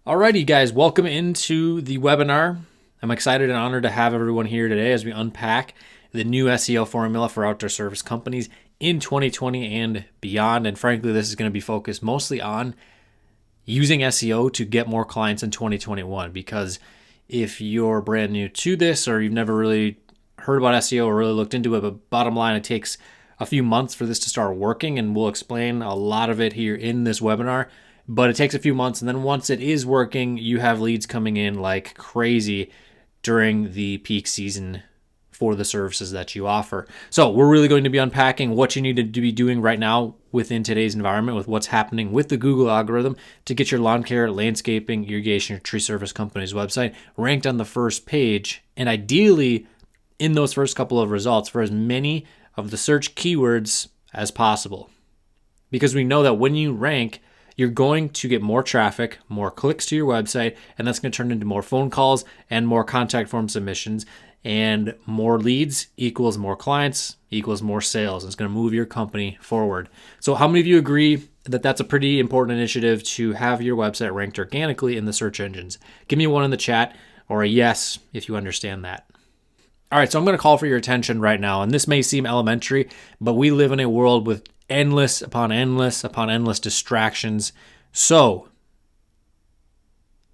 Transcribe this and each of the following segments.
Alrighty, guys, welcome into the webinar. I'm excited and honored to have everyone here today as we unpack the new SEO formula for outdoor service companies in 2020 and beyond. And frankly, this is going to be focused mostly on using SEO to get more clients in 2021. Because if you're brand new to this or you've never really heard about SEO or really looked into it, but bottom line, it takes a few months for this to start working, and we'll explain a lot of it here in this webinar. But it takes a few months, and then once it is working, you have leads coming in like crazy during the peak season for the services that you offer. So we're really going to be unpacking what you need to be doing right now within today's environment with what's happening with the Google algorithm to get your lawn care, landscaping, irrigation, or tree service company's website ranked on the first page, and ideally in those first couple of results for as many of the search keywords as possible. Because we know that when you rank, you're going to get more traffic, more clicks to your website, and that's going to turn into more phone calls and more contact form submissions. And more leads equals more clients equals more sales. It's going to move your company forward. So how many of you agree that that's a pretty important initiative to have your website ranked organically in the search engines? Give me one in the chat or a yes if you understand that. All right, so I'm going to call for your attention right now. And this may seem elementary, but we live in a world with endless upon endless upon endless distractions. So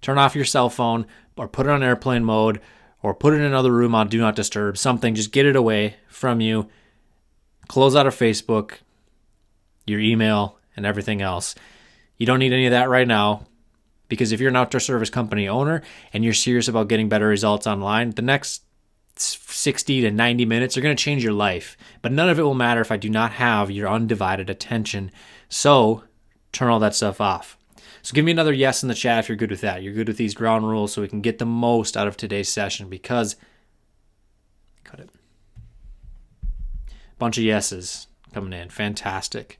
turn off your cell phone or put it on airplane mode or put it in another room on do not disturb, something. Just get it away from you. Close out of Facebook, your email, and everything else. You don't need any of that right now, because if you're an outdoor service company owner and you're serious about getting better results online, the next 60 to 90 minutes are going to change your life, but none of it will matter if I do not have your undivided attention. So turn all that stuff off. So give me another yes in the chat if you're good with that. You're good with these ground rules so we can get the most out of today's session, because cut it. Bunch of yeses coming in. Fantastic.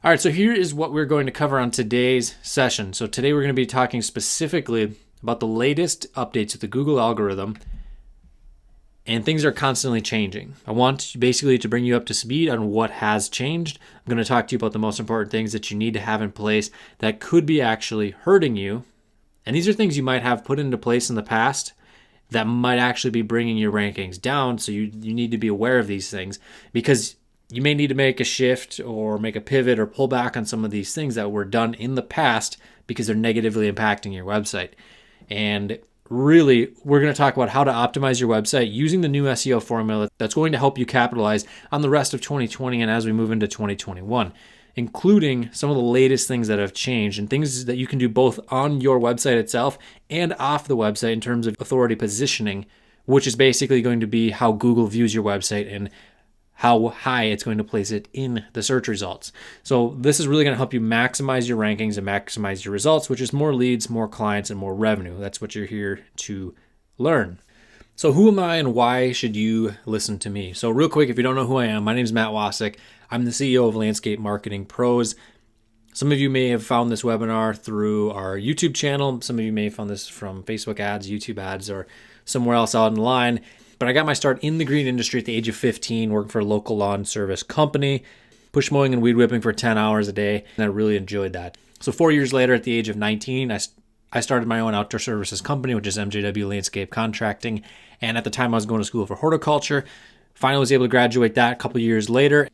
All right, so here is what we're going to cover on today's session. So today we're going to be talking specifically about the latest updates to the Google algorithm, and things are constantly changing. I want basically to bring you up to speed on what has changed. I'm going to talk to you about the most important things that you need to have in place that could be actually hurting you. And these are things you might have put into place in the past that might actually be bringing your rankings down. So you need to be aware of these things, because you may need to make a shift or make a pivot or pull back on some of these things that were done in the past because they're negatively impacting your website. And really, we're going to talk about how to optimize your website using the new SEO formula that's going to help you capitalize on the rest of 2020 and as we move into 2021, including some of the latest things that have changed and things that you can do both on your website itself and off the website in terms of authority positioning, which is basically going to be how Google views your website and how high it's going to place it in the search results. So this is really going to help you maximize your rankings and maximize your results, which is more leads, more clients, and more revenue. That's what you're here to learn. So who am I and why should you listen to me? So real quick, if you don't know who I am, my name is Matt Wacek. I'm the CEO of Landscape Marketing Pros. Some of you may have found this webinar through our YouTube channel. Some of you may have found this from Facebook ads, YouTube ads, or somewhere else out online. But I got my start in the green industry at the age of 15, working for a local lawn service company, push mowing and weed whipping for 10 hours a day, and I really enjoyed that. So 4 years later, at the age of 19, I started my own outdoor services company, which is MJW Landscape Contracting, and at the time I was going to school for horticulture. Finally was able to graduate that a couple years later,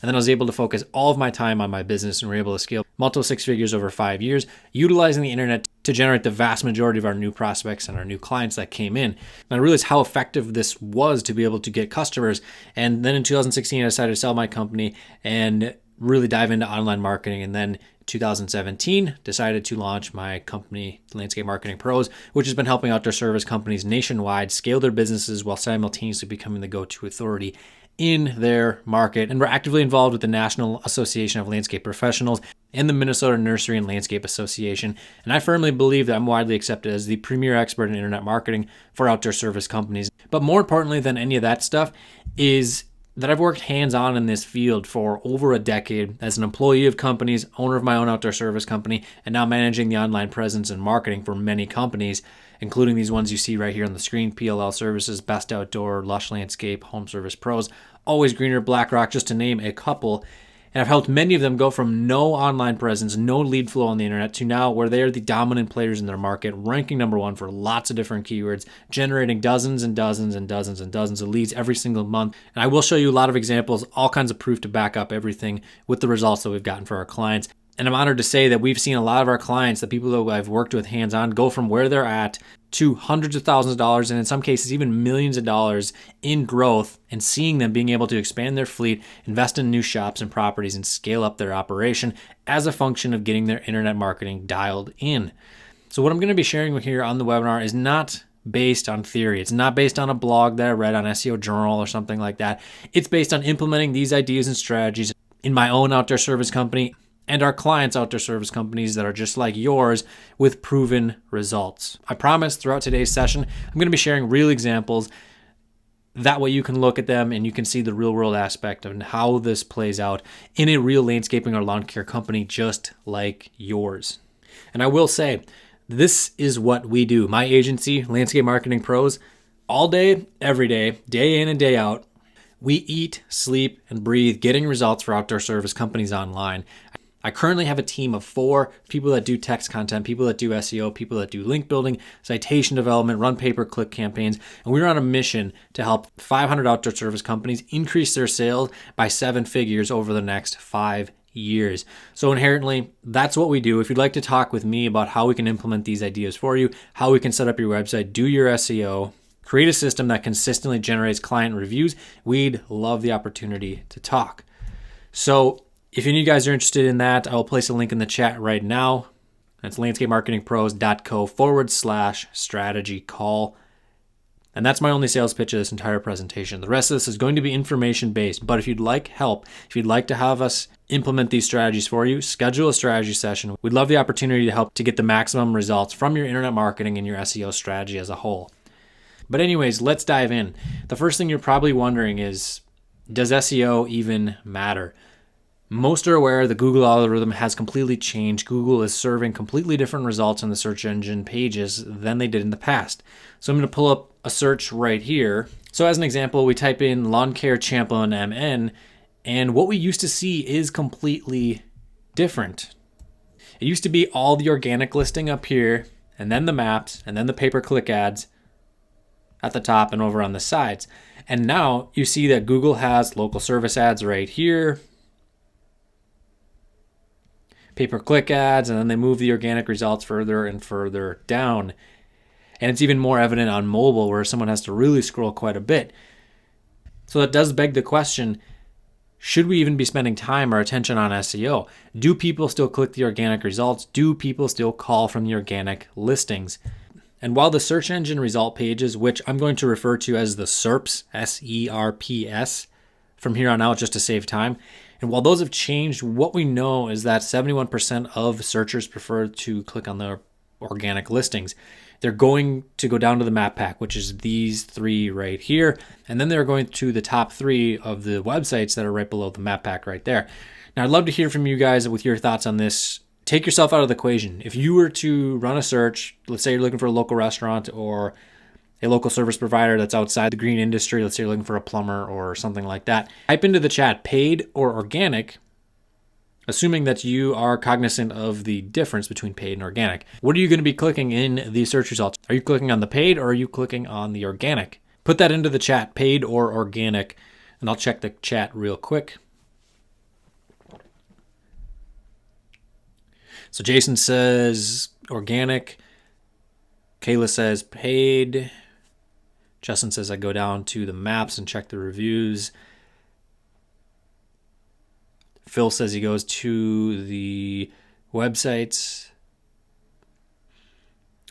and then I was able to focus all of my time on my business, and we were able to scale multiple six figures over 5 years, utilizing the internet to generate the vast majority of our new prospects and our new clients that came in. And I realized how effective this was to be able to get customers. And then in 2016, I decided to sell my company and really dive into online marketing. And then 2017, decided to launch my company, Landscape Marketing Pros, which has been helping outdoor service companies nationwide scale their businesses while simultaneously becoming the go-to authority in their market. And we're actively involved with the National Association of Landscape Professionals and the Minnesota Nursery and Landscape Association. And I firmly believe that I'm widely accepted as the premier expert in internet marketing for outdoor service companies. But more importantly than any of that stuff is that I've worked hands-on in this field for over a decade as an employee of companies, owner of my own outdoor service company, and now managing the online presence and marketing for many companies, including these ones you see right here on the screen: PLL Services, Best Outdoor, Lush Landscape, Home Service Pros, Always Greener, BlackRock, just to name a couple. And I've helped many of them go from no online presence, no lead flow on the internet, to now where they are the dominant players in their market, ranking number one for lots of different keywords, generating dozens and dozens and dozens and dozens of leads every single month. And I will show you a lot of examples, all kinds of proof to back up everything with the results that we've gotten for our clients. And I'm honored to say that we've seen a lot of our clients, the people that I've worked with hands-on, go from where they're at to hundreds of thousands of dollars, and in some cases even millions of dollars in growth, and seeing them being able to expand their fleet, invest in new shops and properties, and scale up their operation as a function of getting their internet marketing dialed in. So what I'm going to be sharing here on the webinar is not based on theory. It's not based on a blog that I read on SEO Journal or something like that. It's based on implementing these ideas and strategies in my own outdoor service company and our clients' outdoor service companies that are just like yours with proven results. I promise throughout today's session, I'm going to be sharing real examples. That way you can look at them and you can see the real world aspect of how this plays out in a real landscaping or lawn care company just like yours. And I will say, this is what we do. My agency, Landscape Marketing Pros, all day, every day, day in and day out, we eat, sleep, and breathe getting results for outdoor service companies online. I currently have a team of 4 people that do text content, people that do SEO, people that do link building, citation development, run pay-per-click campaigns, and we're on a mission to help 500 outdoor service companies increase their sales by 7 figures over the next 5 years. So inherently, that's what we do. If you'd like to talk with me about how we can implement these ideas for you, how we can set up your website, do your SEO, create a system that consistently generates client reviews, we'd love the opportunity to talk. So if any of you guys are interested in that, I will place a link in the chat right now. That's landscapemarketingpros.co/strategy call. And that's my only sales pitch of this entire presentation. The rest of this is going to be information based, but if you'd like help, if you'd like to have us implement these strategies for you, schedule a strategy session. We'd love the opportunity to help to get the maximum results from your internet marketing and your SEO strategy as a whole. But anyways, let's dive in. The first thing you're probably wondering is, does SEO even matter? Most are aware the Google algorithm has completely changed. Google is serving completely different results on the search engine pages than they did in the past. So I'm going to pull up a search right here. So as an example, we type in lawn care Champlain MN, and what we used to see is completely different. It used to be all the organic listing up here, and then the maps, and then the pay-per-click ads at the top and over on the sides. And now you see that Google has local service ads right here, pay-per-click ads, and then they move the organic results further and further down. And it's even more evident on mobile where someone has to really scroll quite a bit. So that does beg the question, should we even be spending time or attention on SEO? Do people still click the organic results? Do people still call from the organic listings? And while the search engine result pages, which I'm going to refer to as the SERPs, SERPs, from here on out just to save time, and while those have changed, what we know is that 71% of searchers prefer to click on the organic listings. They're going to go down to the map pack, which is these 3 right here. And then they're going to the top 3 of the websites that are right below the map pack right there. Now, I'd love to hear from you guys with your thoughts on this. Take yourself out of the equation. If you were to run a search, let's say you're looking for a local restaurant or a local service provider that's outside the green industry, let's say you're looking for a plumber or something like that, type into the chat paid or organic, assuming that you are cognizant of the difference between paid and organic. What are you going to be clicking in the search results? Are you clicking on the paid or are you clicking on the organic? Put that into the chat, paid or organic, and I'll check the chat real quick. So Jason says organic. Kayla says paid. Justin says I go down to the maps and check the reviews. Phil says he goes to the websites.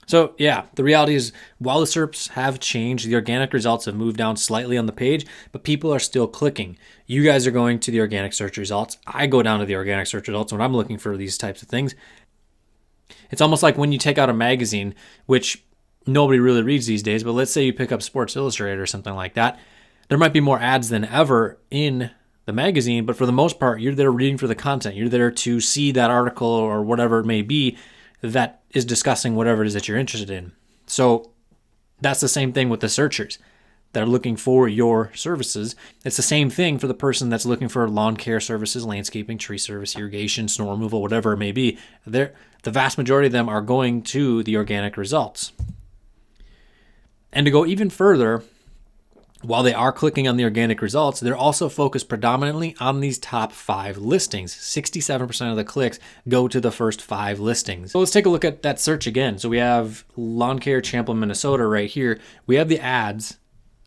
So yeah, the reality is while the SERPs have changed, the organic results have moved down slightly on the page, but people are still clicking. You guys are going to the organic search results. I go down to the organic search results when I'm looking for these types of things. It's almost like when you take out a magazine, which nobody really reads these days, but let's say you pick up Sports Illustrated or something like that. There might be more ads than ever in the magazine, but for the most part, you're there reading for the content. You're there to see that article or whatever it may be that is discussing whatever it is that you're interested in. So that's the same thing with the searchers. that are looking for your services. It's the same thing for the person that's looking for lawn care services, landscaping, tree service, irrigation, snow removal, whatever it may be. The vast majority of them are going to the organic results. And to go even further, while they are clicking on the organic results, they're also focused predominantly on these top 5 listings. 67% of the clicks go to the first 5 listings. So let's take a look at that search again. So we have Lawn Care Champlin, Minnesota right here. We have the ads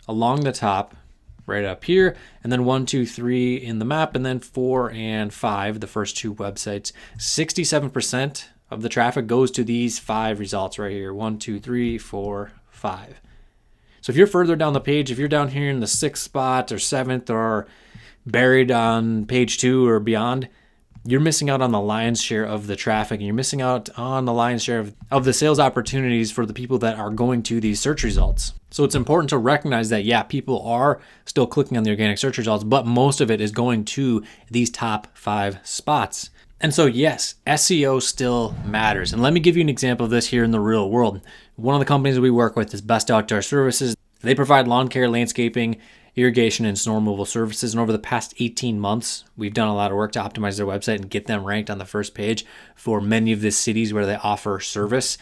along the top right up here, and then 1, 2, 3 in the map, and then 4 and 5, the first 2 websites. 67% of the traffic goes to these 5 results right here. 1, 2, 3, 4, 5. So if you're further down the page, if you're down here in the 6th spot or 7th or buried on page 2 or beyond, you're missing out on the lion's share of the traffic, and you're missing out on the lion's share of the sales opportunities for the people that are going to these search results. So it's important to recognize that, yeah, people are still clicking on the organic search results, but most of it is going to these top 5 spots. And so, yes, SEO still matters. And let me give you an example of this here in the real world. One of the companies we work with is Best Outdoor Services. They provide lawn care, landscaping, irrigation, and snow removal services. And over the past 18 months, we've done a lot of work to optimize their website and get them ranked on the first page for many of the cities where they offer service.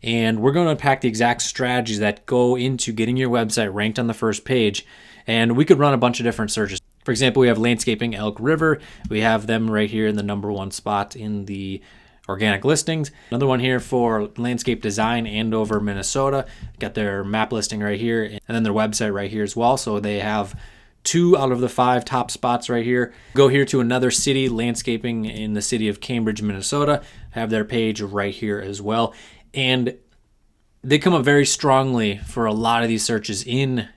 And we're going to unpack the exact strategies that go into getting your website ranked on the first page. And we could run a bunch of different searches. For example, we have landscaping Elk River. We have them right here in the number 1 spot in the organic listings. Another one here for landscape design, Andover, Minnesota. Got their map listing right here, and then their website right here as well. So they have 2 out of the 5 top spots right here. Go here to another city, landscaping in the city of Cambridge, Minnesota. Have their page right here as well. And they come up very strongly for a lot of these searches in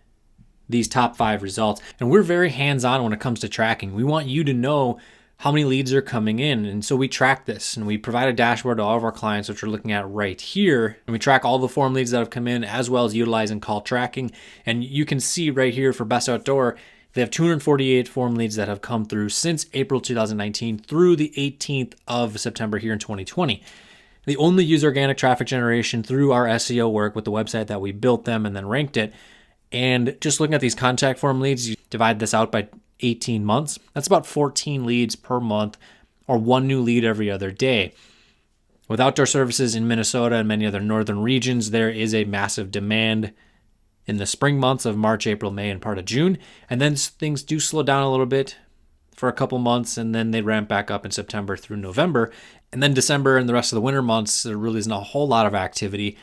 these top 5 results. And we're very hands-on when it comes to tracking. We want you to know how many leads are coming in. And so we track this, and we provide a dashboard to all of our clients, which we're looking at right here. And we track all the form leads that have come in, as well as utilizing call tracking. And you can see right here for Best Outdoor, they have 248 form leads that have come through since April 2019 through the 18th of September here in 2020. They only use organic traffic generation through our SEO work with the website that we built them and then ranked it. And just looking at these contact form leads, you divide this out by 18 months. That's about 14 leads per month, or 1 new lead every other day. With outdoor services in Minnesota and many other northern regions, there is a massive demand in the spring months of March, April, May, and part of June. And then things do slow down a little bit for a couple months, and then they ramp back up in September through November. And then December and the rest of the winter months, there really isn't a whole lot of activity.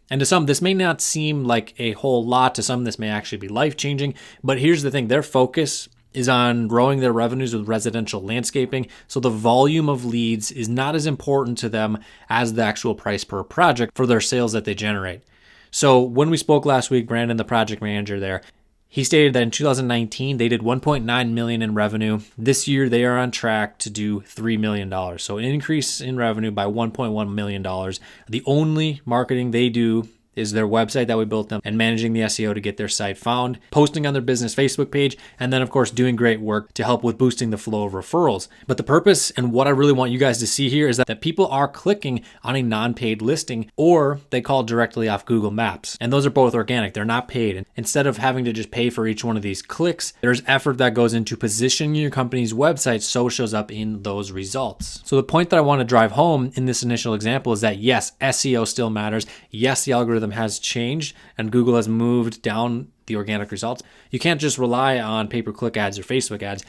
And to some, this may not seem like a whole lot. To some, this may actually be life-changing. But here's the thing. Their focus is on growing their revenues with residential landscaping. So the volume of leads is not as important to them as the actual price per project for their sales that they generate. So when we spoke last week, Brandon, the project manager there, he stated that in 2019, they did $1.9 million in revenue. This year, they are on track to do $3 million. So an increase in revenue by $1.1 million. The only marketing they do is their website that we built them and managing the SEO to get their site found, posting on their business Facebook page, and then of course doing great work to help with boosting the flow of referrals. But the purpose and what I really want you guys to see here is that people are clicking on a non-paid listing, or they call directly off Google Maps. And those are both organic, they're not paid. And instead of having to just pay for each one of these clicks, there's effort that goes into positioning your company's website so it shows up in those results. So the point that I want to drive home in this initial example is that yes, SEO still matters. Yes, the algorithm has changed and Google has moved down the organic results. You can't just rely on pay-per-click ads or Facebook ads.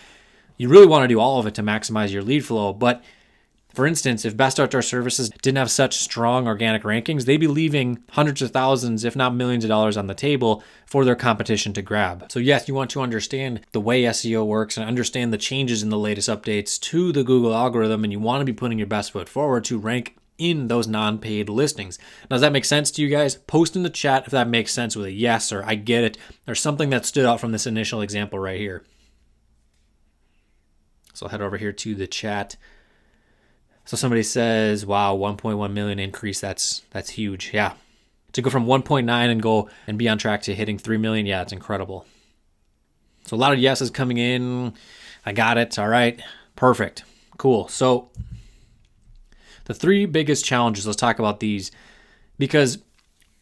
You really want to do all of it to maximize your lead flow. But for instance, if Best Outdoor Services didn't have such strong organic rankings, they'd be leaving hundreds of thousands, if not millions of dollars on the table for their competition to grab. So yes, you want to understand the way SEO works and understand the changes in the latest updates to the Google algorithm, and you want to be putting your best foot forward to rank in those non-paid listings. Now, does that make sense to you guys? Post in the chat if that makes sense with a yes or I get it or something that stood out from this initial example right here. So I'll head over here to the chat. So somebody says, wow, 1.1 million increase. That's huge. Yeah. To go from 1.9 and go and be on track to hitting 3 million. Yeah, it's incredible. So a lot of yeses coming in. I got it. All right. Perfect. Cool. So the 3 biggest challenges, let's talk about these, because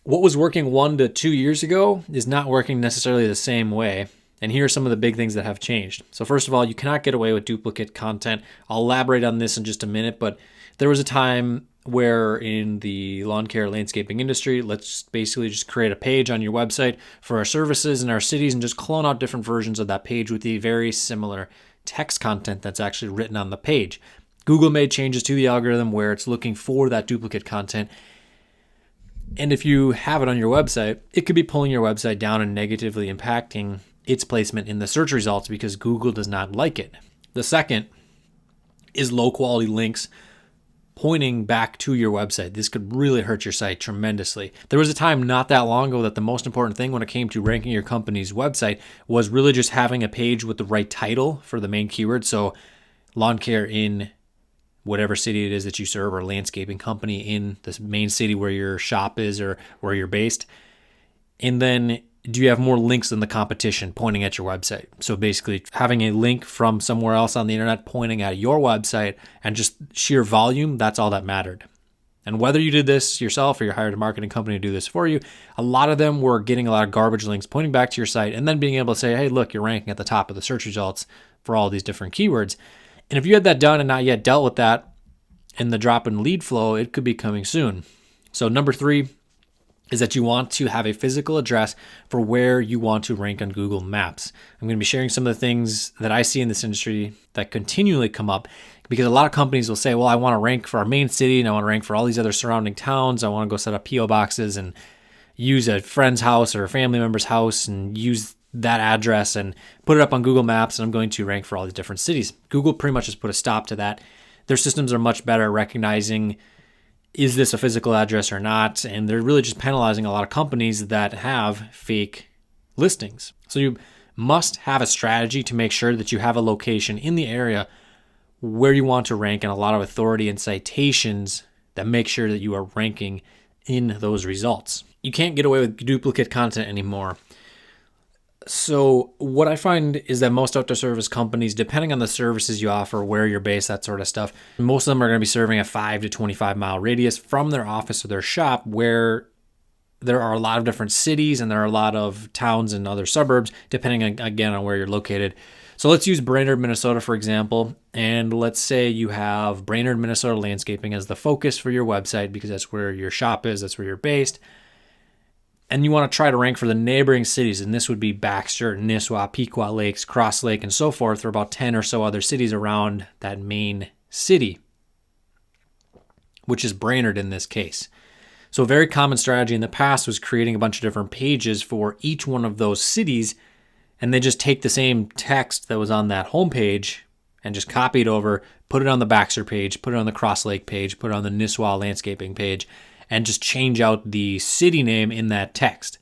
What was working 1 to 2 years ago is not working necessarily the same way. And here are some of the big things that have changed. So first of all, you cannot get away with duplicate content. I'll elaborate on this in just a minute, but there was a time where in the lawn care landscaping industry, let's basically just create a page on your website for our services in our cities and just clone out different versions of that page with the very similar text content that's actually written on the page. Google made changes to the algorithm where it's looking for that duplicate content. And if you have it on your website, it could be pulling your website down and negatively impacting its placement in the search results because Google does not like it. The second is low quality links pointing back to your website. This could really hurt your site tremendously. There was a time not that long ago that the most important thing when it came to ranking your company's website was really just having a page with the right title for the main keyword. So lawn care in whatever city it is that you serve, or landscaping company in the main city where your shop is or where you're based. And then do you have more links than the competition pointing at your website? So basically having a link from somewhere else on the internet pointing at your website and just sheer volume, that's all that mattered. And whether you did this yourself or you hired a marketing company to do this for you, a lot of them were getting a lot of garbage links pointing back to your site and then being able to say, hey, look, you're ranking at the top of the search results for all these different keywords. And if you had that done and not yet dealt with that in the drop in lead flow, it could be coming soon. So number 3 is that you want to have a physical address for where you want to rank on Google Maps. I'm going to be sharing some of the things that I see in this industry that continually come up because a lot of companies will say, well, I want to rank for our main city and I want to rank for all these other surrounding towns. I want to go set up PO boxes and use a friend's house or a family member's house and use that address and put it up on Google Maps, and I'm going to rank for all these different cities. Google pretty much has put a stop to that. Their systems are much better at recognizing, is this a physical address or not? And they're really just penalizing a lot of companies that have fake listings. So you must have a strategy to make sure that you have a location in the area where you want to rank and a lot of authority and citations that make sure that you are ranking in those results. You can't get away with duplicate content anymore. So what I find is that most outdoor service companies, depending on the services you offer, where you're based, that sort of stuff, most of them are going to be serving a 5 to 25 mile radius from their office or their shop, where there are a lot of different cities and there are a lot of towns and other suburbs, depending again on where you're located. So let's use Brainerd, Minnesota, for example. And let's say you have Brainerd, Minnesota landscaping as the focus for your website because that's where your shop is, that's where you're based. And you want to try to rank for the neighboring cities, and this would be Baxter, Nisswa, Pequot Lakes, Cross Lake, and so forth, or about 10 or so other cities around that main city, which is Brainerd in this case. So a very common strategy in the past was creating a bunch of different pages for each one of those cities, and they just take the same text that was on that homepage and just copy it over, put it on the Baxter page, put it on the Cross Lake page, put it on the Nisswa landscaping page, and just change out the city name in that text.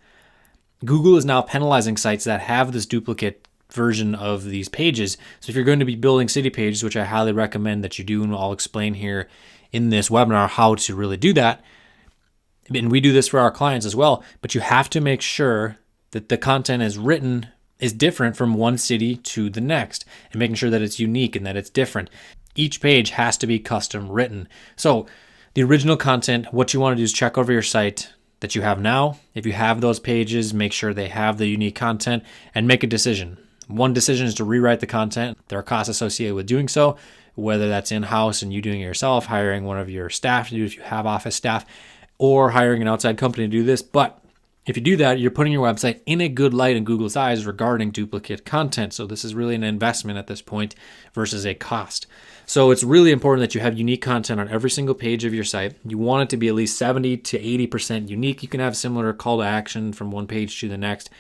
Google is now penalizing sites that have this duplicate version of these pages. So if you're going to be building city pages, which I highly recommend that you do, and I'll explain here in this webinar how to really do that, and we do this for our clients as well, but you have to make sure that the content is different from one city to the next, and making sure that it's unique and that it's different. Each page has to be custom written. So the original content, what you want to do is check over your site that you have now. If you have those pages, make sure they have the unique content and make a decision. One decision is to rewrite the content. There are costs associated with doing so, whether that's in-house and you doing it yourself, hiring one of your staff to do it if you have office staff, or hiring an outside company to do this. But if you do that, you're putting your website in a good light in Google's eyes regarding duplicate content. So this is really an investment at this point versus a cost. So it's really important that you have unique content on every single page of your site. You want it to be at least 70 to 80% unique. You can have similar call to action from one page to the next,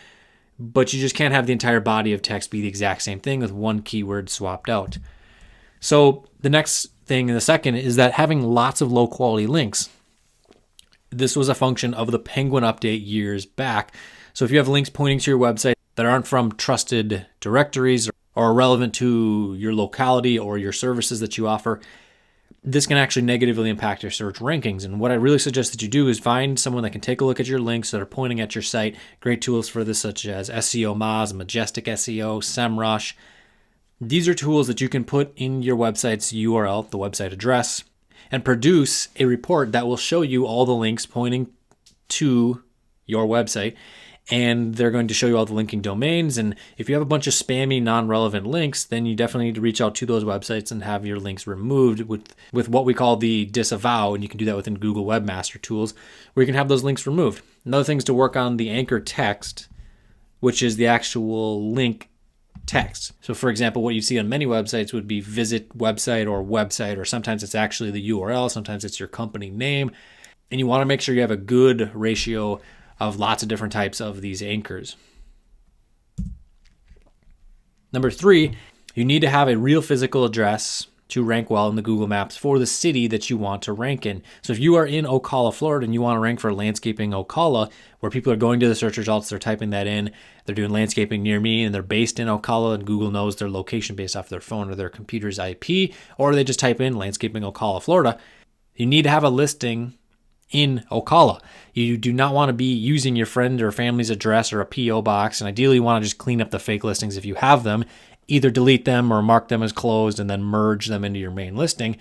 but you just can't have the entire body of text be the exact same thing with one keyword swapped out. So the next thing, the second, is that having lots of low quality links. This was a function of the Penguin update years back. So if you have links pointing to your website that aren't from trusted directories or relevant to your locality or your services that you offer, this can actually negatively impact your search rankings. And what I really suggest that you do is find someone that can take a look at your links that are pointing at your site. Great tools for this, such as SEO Moz, Majestic SEO, SEMrush. These are tools that you can put in your website's URL, the website address, and produce a report that will show you all the links pointing to your website, and they're going to show you all the linking domains. And if you have a bunch of spammy, non-relevant links, then you definitely need to reach out to those websites and have your links removed with what we call the disavow. And you can do that within Google Webmaster Tools, where you can have those links removed. Another thing is to work on the anchor text, which is the actual link text. So for example, what you see on many websites would be visit website, or sometimes it's actually the URL, sometimes it's your company name. And you want to make sure you have a good ratio of lots of different types of these anchors. Number 3, you need to have a real physical address to rank well in the Google Maps for the city that you want to rank in. So if you are in Ocala, Florida, and you want to rank for landscaping Ocala, where people are going to the search results, they're typing that in, they're doing landscaping near me, and they're based in Ocala, and Google knows their location based off their phone or their computer's IP, or they just type in landscaping Ocala, Florida, you need to have a listing in Ocala. You do not want to be using your friend or family's address or a PO box, and ideally you want to just clean up the fake listings if you have them, either delete them or mark them as closed and then merge them into your main listing.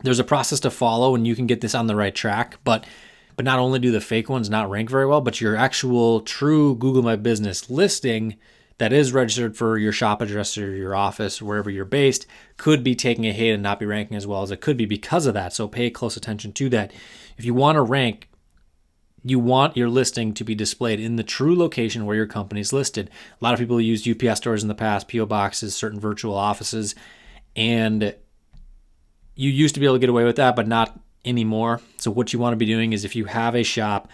There's a process to follow, and you can get this on the right track, but not only do the fake ones not rank very well, but your actual true Google My Business listing that is registered for your shop address or your office, wherever you're based, could be taking a hit and not be ranking as well as it could be because of that. So pay close attention to that. If you want to rank, you want your listing to be displayed in the true location where your company is listed. A lot of people used UPS stores in the past, PO boxes, certain virtual offices, and you used to be able to get away with that, but not anymore. So what you want to be doing is, if you have a shop,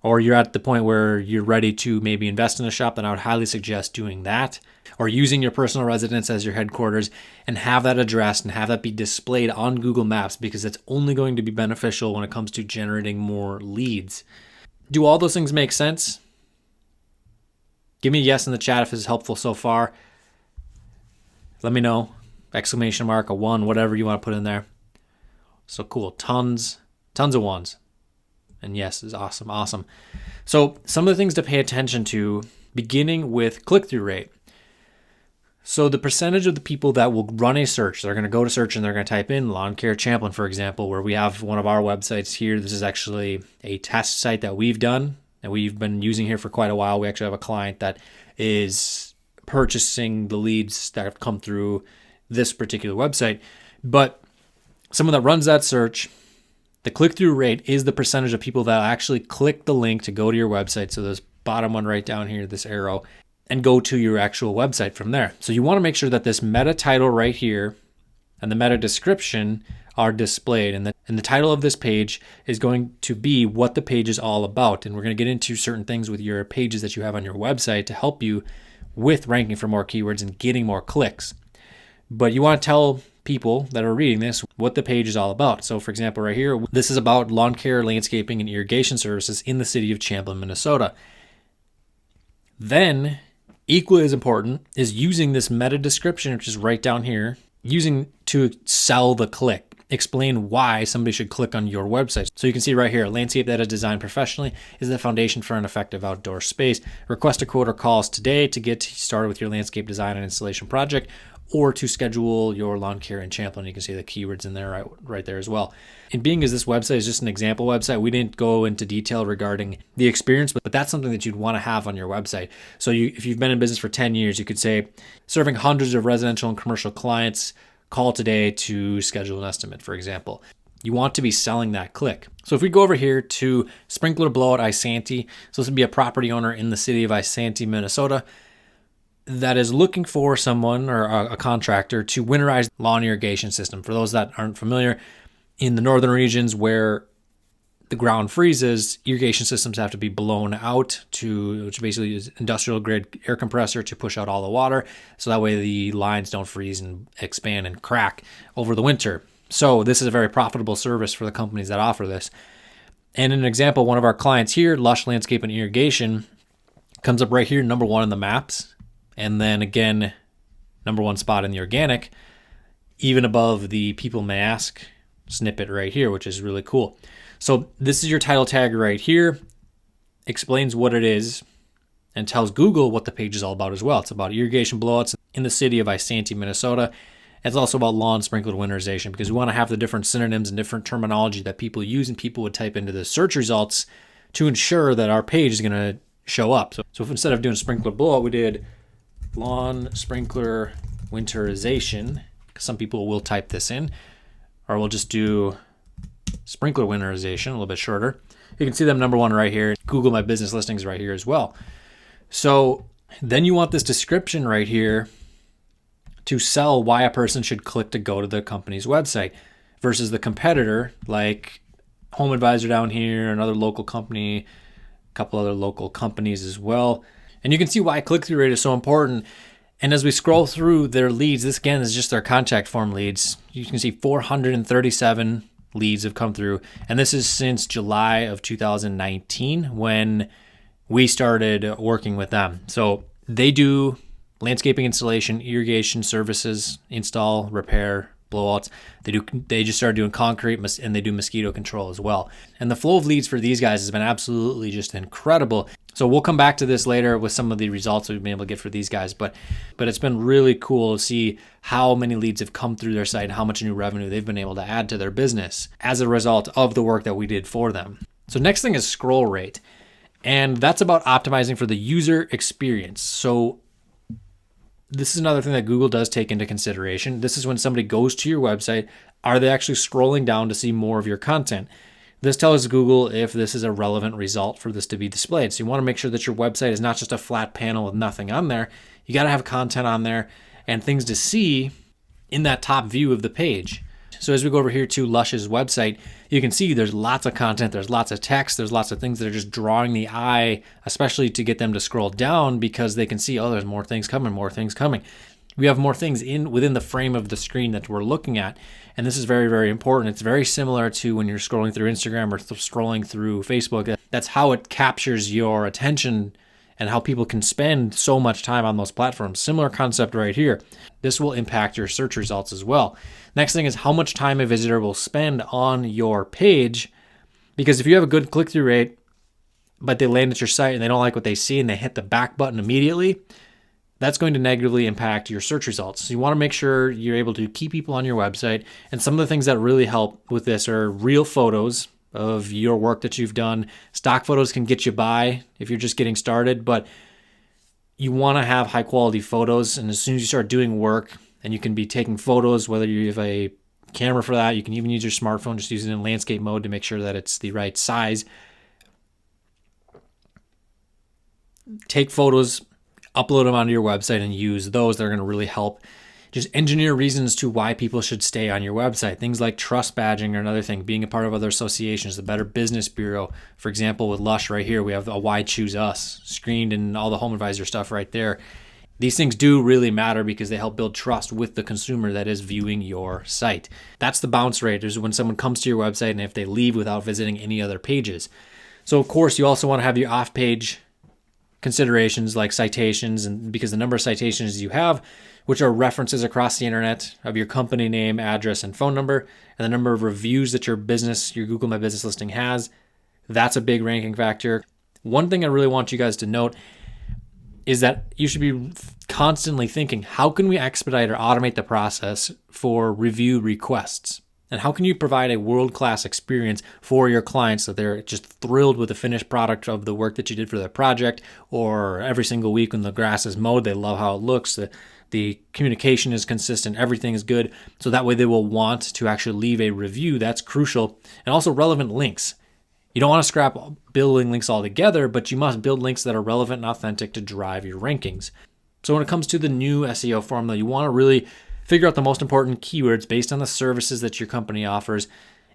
or you're at the point where you're ready to maybe invest in a shop, then I would highly suggest doing that, or using your personal residence as your headquarters and have that address and have that be displayed on Google Maps, because it's only going to be beneficial when it comes to generating more leads. Do all those things make sense? Give me a yes in the chat if this is helpful so far. Let me know. Exclamation mark, a 1, whatever you want to put in there. So cool. Tons of ones. And yes is awesome. So some of the things to pay attention to, beginning with click-through rate. So the percentage of the people that will run a search, they're going to go to search and they're going to type in lawn care Champlin, for example, where we have one of our websites here. This is actually a test site that we've done and we've been using here for quite a while. We actually have a client that is purchasing the leads that have come through this particular website. But someone that runs that search, the click-through rate is the percentage of people that actually click the link to go to your website. So this bottom one right down here, this arrow, and go to your actual website from there. So you want to make sure that this meta title right here and the meta description are displayed. And the title of this page is going to be what the page is all about. And we're going to get into certain things with your pages that you have on your website to help you with ranking for more keywords and getting more clicks. But you want to tell people that are reading this what the page is all about. So for example, right here, this is about lawn care, landscaping, and irrigation services in the city of Champlin, Minnesota. Then, equally as important is using this meta description, which is right down here, using to sell the click. Explain why somebody should click on your website. So you can see right here, a landscape that is designed professionally is the foundation for an effective outdoor space. Request a quote or call us today to get started with your landscape design and installation project, or to schedule your lawn care in Champlin. You can see the keywords in there right there as well. And being as this website is just an example website, we didn't go into detail regarding the experience, but that's something that you'd want to have on your website. So if you've been in business for 10 years, you could say, serving hundreds of residential and commercial clients, call today to schedule an estimate, for example. You want to be selling that click. So if we go over here to Sprinkler Blowout Isanti, so this would be a property owner in the city of Isanti, Minnesota, that is looking for someone or a contractor to winterize lawn irrigation system. For those that aren't familiar, in the northern regions where the ground freezes, irrigation systems have to be blown out which basically is industrial grade air compressor to push out all the water. So that way the lines don't freeze and expand and crack over the winter. So this is a very profitable service for the companies that offer this. And an example, one of our clients here, Lush Landscape and Irrigation, comes up right here, number 1 in the maps. And then again, number 1 spot in the organic, even above the people may ask snippet right here, which is really cool. So this is your title tag right here, explains what it is and tells Google what the page is all about as well. It's about irrigation blowouts in the city of Isanti, Minnesota. It's also about lawn sprinkler winterization, because we want to have the different synonyms and different terminology that people use and people would type into the search results to ensure that our page is going to show up. So if instead of doing sprinkler blowout, we did lawn sprinkler winterization, because some people will type this in, or we'll just do sprinkler winterization, a little bit shorter. You can see them number one right here. Google My Business Listings right here as well. So then you want this description right here to sell why a person should click to go to the company's website versus the competitor like Home Advisor down here, another local company, a couple other local companies as well. And you can see why click-through rate is so important. And as we scroll through their leads, this again is just their contact form leads. You can see 437 leads have come through. And this is since July of 2019 when we started working with them. So they do landscaping installation, irrigation services, install, repair, blowouts. They just started doing concrete, and they do mosquito control as well. And the flow of leads for these guys has been absolutely just incredible. So we'll come back to this later with some of the results that we've been able to get for these guys. But it's been really cool to see how many leads have come through their site and how much new revenue they've been able to add to their business as a result of the work that we did for them. So next thing is scroll rate. And that's about optimizing for the user experience. So this is another thing that Google does take into consideration. This is when somebody goes to your website, are they actually scrolling down to see more of your content? This tells Google if this is a relevant result for this to be displayed. So you want to make sure that your website is not just a flat panel with nothing on there. You got to have content on there and things to see in that top view of the page. So as we go over here to Lush's website, you can see there's lots of content, there's lots of text, there's lots of things that are just drawing the eye, especially to get them to scroll down because they can see, oh, there's more things coming, more things coming. We have more things within the frame of the screen that we're looking at. And this is very, very important. It's very similar to when you're scrolling through Instagram or scrolling through Facebook. That's how it captures your attention and how people can spend so much time on those platforms. Similar concept right here. This will impact your search results as well. Next thing is how much time a visitor will spend on your page. Because if you have a good click-through rate, but they land at your site and they don't like what they see and they hit the back button immediately, that's going to negatively impact your search results. So you want to make sure you're able to keep people on your website. And some of the things that really help with this are real photos of your work that you've done. Stock photos can get you by if you're just getting started, but you want to have high quality photos. And as soon as you start doing work, and you can be taking photos, whether you have a camera for that, you can even use your smartphone, just use it in landscape mode to make sure that it's the right size. Take photos, upload them onto your website and use those. They're going to really help just engineer reasons to why people should stay on your website. Things like trust badging are another thing, being a part of other associations, the Better Business Bureau. For example, with Lush right here, we have a Why Choose Us screened and all the Home Advisor stuff right there. These things do really matter because they help build trust with the consumer that is viewing your site. That's the bounce rate, is when someone comes to your website and if they leave without visiting any other pages. So of course, you also want to have your off-page considerations like citations, and because the number of citations you have, which are references across the internet of your company name, address, and phone number, and the number of reviews that your Google My Business listing has, that's a big ranking factor. One thing I really want you guys to note is that you should be constantly thinking, how can we expedite or automate the process for review requests? And how can you provide a world-class experience for your clients so they're just thrilled with the finished product of the work that you did for their project, or every single week when the grass is mowed, they love how it looks, the communication is consistent, everything is good. So that way they will want to actually leave a review. That's crucial. And also relevant links. You don't want to scrap building links altogether, but you must build links that are relevant and authentic to drive your rankings. So when it comes to the new SEO formula, you want to really figure out the most important keywords based on the services that your company offers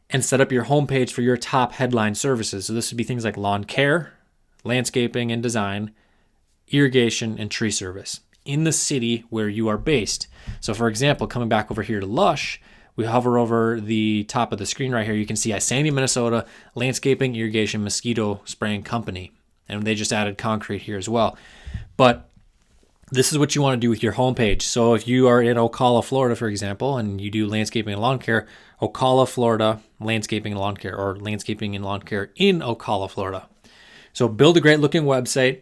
and set up your homepage for your top headline services. So this would be things like lawn care, landscaping and design, irrigation, and tree service in the city where you are based. So for example, coming back over here to Lush, we hover over the top of the screen right here. You can see Sandy, Minnesota, landscaping, irrigation, mosquito spraying company. And they just added concrete here as well. But this is what you want to do with your homepage. So if you are in Ocala, Florida, for example, and you do landscaping and lawn care, Ocala, Florida, landscaping and lawn care, or landscaping and lawn care in Ocala, Florida. So build a great looking website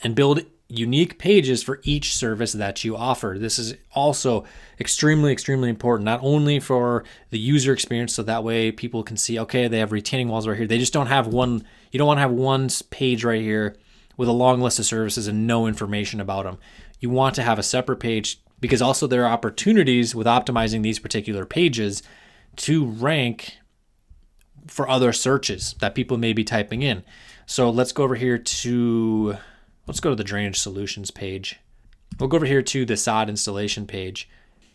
and build unique pages for each service that you offer. This is also extremely, extremely important, not only for the user experience, so that way people can see, okay, they have retaining walls right here. They just don't have one, you don't want to have one page right here with a long list of services and no information about them. You want to have a separate page, because also there are opportunities with optimizing these particular pages to rank for other searches that people may be typing in. So let's go over here to, let's go to the drainage solutions page. We'll go over here to the Sod Installation page.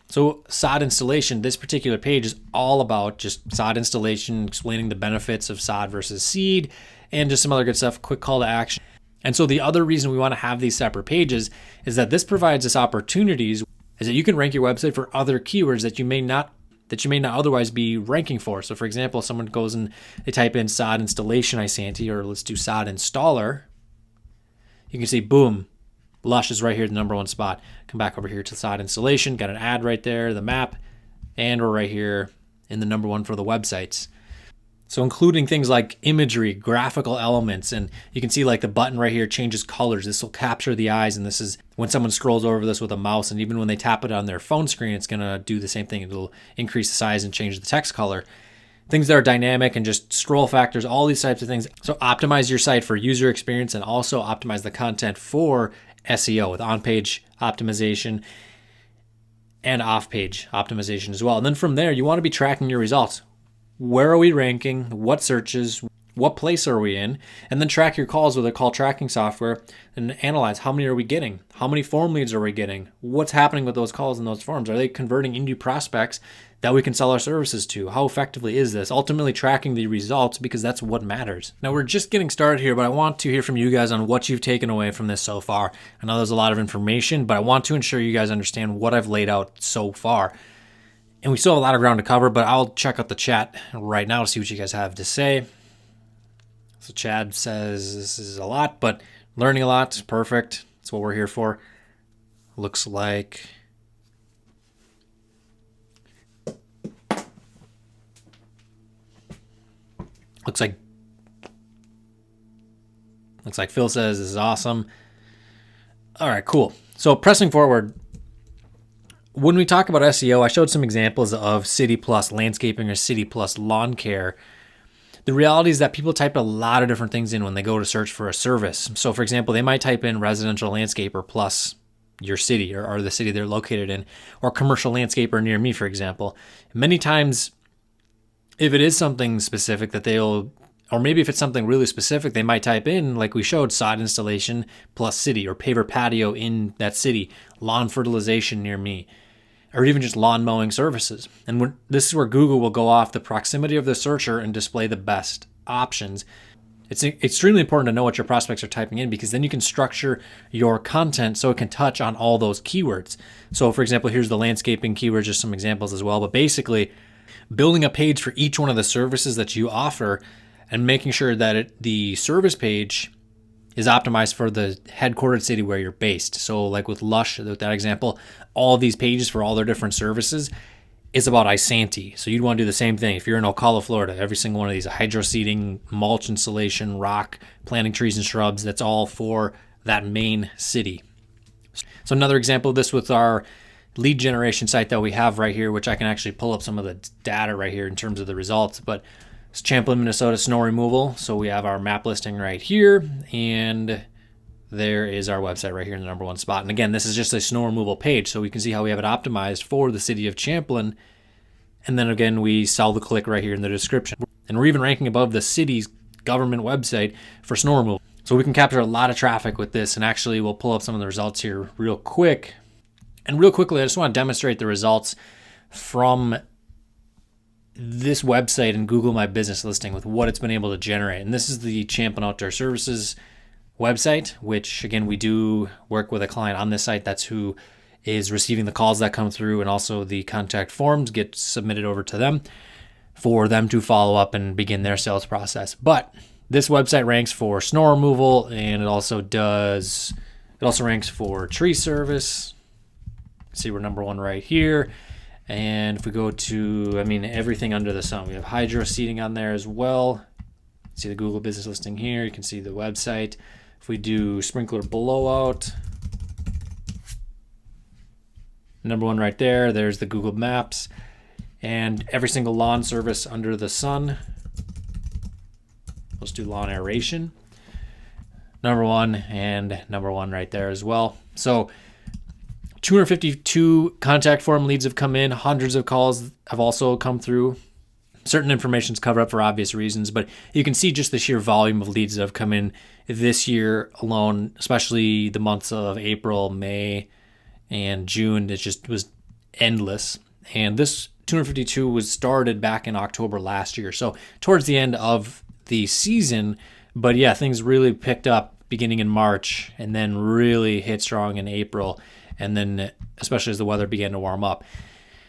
So Sod Installation, this particular page is all about just sod installation, explaining the benefits of sod versus seed, and just some other good stuff, quick call to action. And so the other reason we want to have these separate pages is that this provides us opportunities, is that you can rank your website for other keywords that you may not otherwise be ranking for. So for example, someone goes and they type in sod installation Isanti, or let's do sod installer. You can see, boom, Lush is right here, the number one spot. Come back over here to sod installation, got an ad right there, the map, and we're right here in the number one for the websites. So including things like imagery, graphical elements, and you can see like the button right here changes colors. This will capture the eyes, and this is when someone scrolls over this with a mouse, and even when they tap it on their phone screen, it's gonna do the same thing. It'll increase the size and change the text color. Things that are dynamic and just scroll factors, all these types of things. So optimize your site for user experience and also optimize the content for SEO with on-page optimization and off-page optimization as well. And then from there, you want to be tracking your results. Where are we ranking? What searches? What place are we in? And then track your calls with a call tracking software and analyze how many are we getting? How many form leads are we getting? What's happening with those calls and those forms? Are they converting into prospects that we can sell our services to? How effectively is this? Ultimately tracking the results, because that's what matters. Now we're just getting started here, but I want to hear from you guys on what you've taken away from this so far. I know there's a lot of information, but I want to ensure you guys understand what I've laid out so far. And we still have a lot of ground to cover, but I'll check out the chat right now to see what you guys have to say. So Chad says this is a lot, but learning a lot, perfect. That's what we're here for. Looks like Phil says this is awesome. All right, cool. So pressing forward, when we talk about SEO, I showed some examples of City Plus landscaping or City Plus lawn care. The reality is that people type a lot of different things in when they go to search for a service. So for example, they might type in residential landscaper plus your city or the city they're located in, or commercial landscaper near me, for example. Many times, if it is something specific that they'll, or maybe if it's something really specific, they might type in, like we showed, sod installation plus city, or paver patio in that city, lawn fertilization near me, or even just lawn mowing services. And this is where Google will go off the proximity of the searcher and display the best options. It's extremely important to know what your prospects are typing in, because then you can structure your content so it can touch on all those keywords. So for example, here's the landscaping keyword, just some examples as well. But basically, building a page for each one of the services that you offer and making sure that the service page is optimized for the headquartered city where you're based. So like with Lush, with that example, all these pages for all their different services is about Isanti. So you'd want to do the same thing. If you're in Ocala, Florida, every single one of these, hydro seeding, mulch installation, rock, planting trees and shrubs, that's all for that main city. So another example of this with our lead generation site that we have right here, which I can actually pull up some of the data right here in terms of the results, but it's Champlin, Minnesota snow removal. So we have our map listing right here, and there is our website right here in the number one spot. And again, this is just a snow removal page, so we can see how we have it optimized for the city of Champlin. And then again, we sell the click right here in the description. And we're even ranking above the city's government website for snow removal. So we can capture a lot of traffic with this, and actually we'll pull up some of the results here real quick. And real quickly, I just want to demonstrate the results from this website and Google My Business listing with what it's been able to generate. And this is the Champlin Outdoor Services website, which again, we do work with a client on this site. That's who is receiving the calls that come through, and also the contact forms get submitted over to them for them to follow up and begin their sales process. But this website ranks for snow removal, and it also ranks for tree service. See, we're number one right here. And if we go to, everything under the sun, we have hydro seeding on there as well. See the Google business listing here. You can see the website. If we do sprinkler blowout, Number one right there. There's the Google Maps and every single lawn service under the sun. Let's do lawn aeration. Number one and number one right there as well. So 252 contact form leads have come in. Hundreds of calls have also come through. Certain information is covered up for obvious reasons, but you can see just the sheer volume of leads that have come in this year alone, especially the months of April, May, and June. It just was endless. And this 252 was started back in October last year. So towards the end of the season, but yeah, things really picked up beginning in March and then really hit strong in April. And then especially as the weather began to warm up.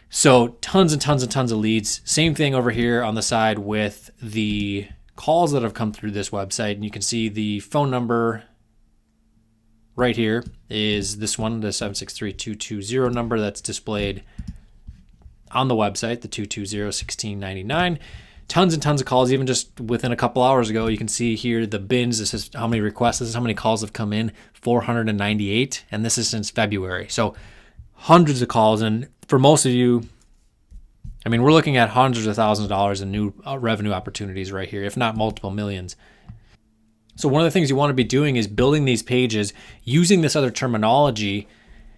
So tons and tons and tons of leads. Same thing over here on the side with the calls that have come through this website. And you can see the phone number right here is this one, the 763-220 number that's displayed on the website, the 220-1699. Tons and tons of calls, even just within a couple hours ago. You can see here the bins. This is how many requests. This is how many calls have come in, 498. And this is since February. So hundreds of calls. And for most of you, I mean, we're looking at hundreds of thousands of dollars in new revenue opportunities right here, if not multiple millions. So one of the things you want to be doing is building these pages using this other terminology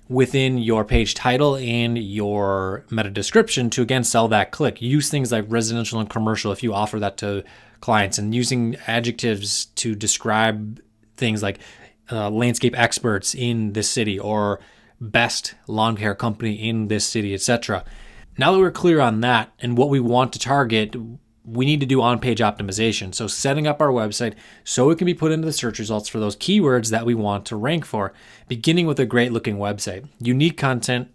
within your page title and your meta description to, again, sell that click. Use things like residential and commercial if you offer that to clients, and using adjectives to describe things like landscape experts in this city or best lawn care company in this city, etc. Now that we're clear on that and what we want to target, we need to do on-page optimization. So setting up our website so it can be put into the search results for those keywords that we want to rank for, beginning with a great looking website, unique content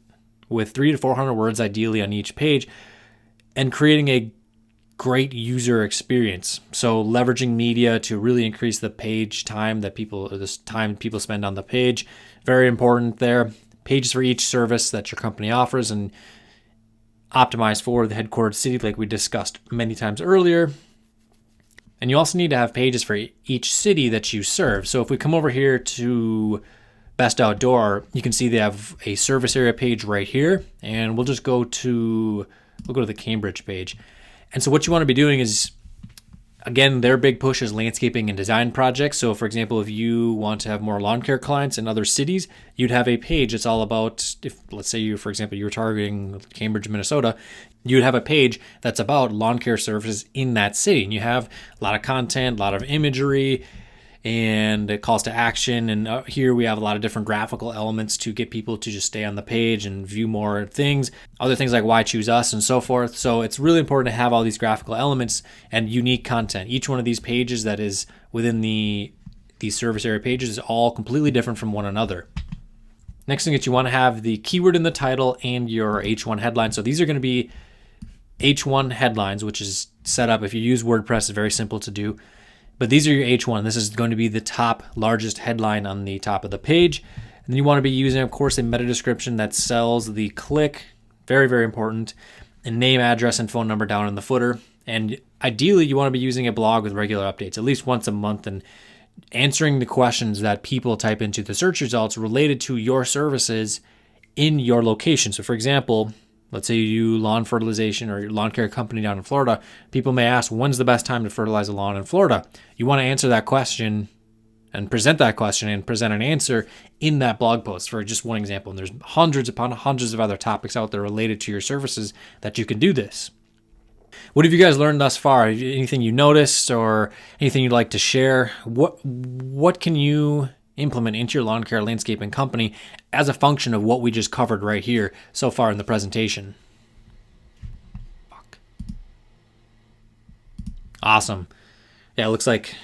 with 300 to 400 words ideally on each page, and creating a great user experience. So leveraging media to really increase the page time that people spend on the page. Very important there. Pages for each service that your company offers and optimized for the headquartered city like we discussed many times earlier. And you also need to have pages for each city that you serve. So if we come over here to Best Outdoor, you can see they have a service area page right here. And we'll go to the Cambridge page. And so what you want to be doing is, again, their big push is landscaping and design projects. So for example, if you want to have more lawn care clients in other cities, you'd have a page that's all about, if let's say you, for example, you're targeting Cambridge, Minnesota, you'd have a page that's about lawn care services in that city. And you have a lot of content, a lot of imagery, and calls to action. And here we have a lot of different graphical elements to get people to just stay on the page and view more things, other things like why choose us and so forth. So it's really important to have all these graphical elements and unique content. Each one of these pages that is within these service area pages is all completely different from one another. Next thing that you want to have the keyword in the title and your H1 headline. So these are going to be H1 headlines, which is set up. If you use WordPress, it's very simple to do. But these are your H1. This is going to be the top largest headline on the top of the page. And then you want to be using, of course, a meta description that sells the click. Very, very important. And name, address, and phone number down in the footer. And ideally, you want to be using a blog with regular updates, at least once a month, and answering the questions that people type into the search results related to your services in your location. So for example, let's say you lawn fertilization or your lawn care company down in Florida. People may ask, when's the best time to fertilize a lawn in Florida? You want to answer that question and present that question and present an answer in that blog post, for just one example. And there's hundreds upon hundreds of other topics out there related to your services that you can do this. What have you guys learned thus far? Anything you noticed or anything you'd like to share? What can you implement into your lawn care landscaping company as a function of what we just covered right here so far in the presentation? Awesome. Yeah, it looks like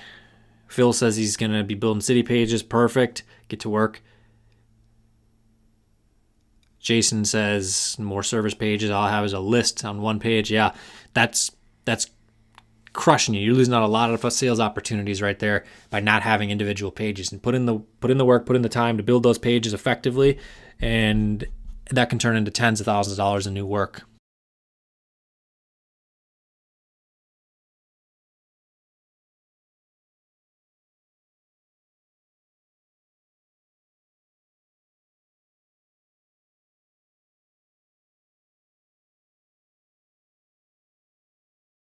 Phil says he's going to be building city pages. Perfect. Get to work. Jason says more service pages. All I have is a list on one page. Yeah, that's crushing you. You're losing out a lot of sales opportunities right there by not having individual pages. And put in the work, put in the time to build those pages effectively, and that can turn into tens of thousands of dollars in new work.